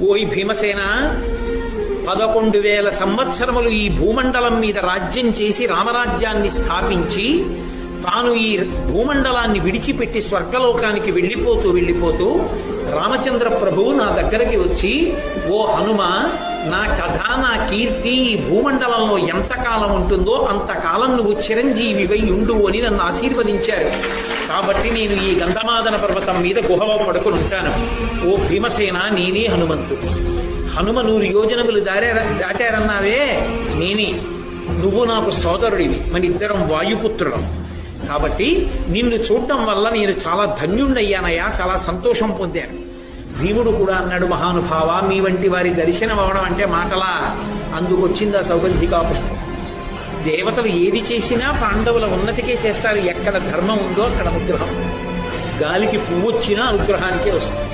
ఓయ్ భీమసేన, 11,000 సంవత్సరములు ఈ భూమండలం మీద రాజ్యం చేసి రామరాజ్యాన్ని స్థాపించి తాను ఈ భూమండలాన్ని విడిచిపెట్టి స్వర్గలోకానికి వెళ్ళిపోతూ రామచంద్ర ప్రభువు నా దగ్గరికి వచ్చి, ఓ హనుమ, నా కథ నా కీర్తి ఈ భూమండలంలో ఎంతకాలం ఉంటుందో అంతకాలం నువ్వు చిరంజీవివై ఉండు అని నన్ను ఆశీర్వదించారు. కాబట్టి నేను ఈ గంధమాదన పర్వతం మీద గుహలో పడుకుని ఉంటాను. ఓ భీమసేన, నేనే హనుమంతు. హనుమ 100 యోజనములు దాటారన్నావే, నేనే. నువ్వు నాకు సోదరుడివి, మన ఇద్దరం వాయుపుత్రులం. కాబట్టి నిన్ను చూడటం వల్ల నేను చాలా ధన్యుణ్ణయ్యానయ్యా, చాలా సంతోషం పొందాను. భీముడు కూడా అన్నాడు, మహానుభావ, మీ వంటి వారి దర్శనం అవడం అంటే మాటలా? అందుకొచ్చింది ఆ సౌగంధికా పుష్పం. దేవతలు ఏది చేసినా పాండవుల ఉన్నతికే చేస్తారు. ఎక్కడ ధర్మం ఉందో అక్కడ అనుగ్రహం. గాలికి పువ్వు వచ్చినా అనుగ్రహానికే వస్తుంది.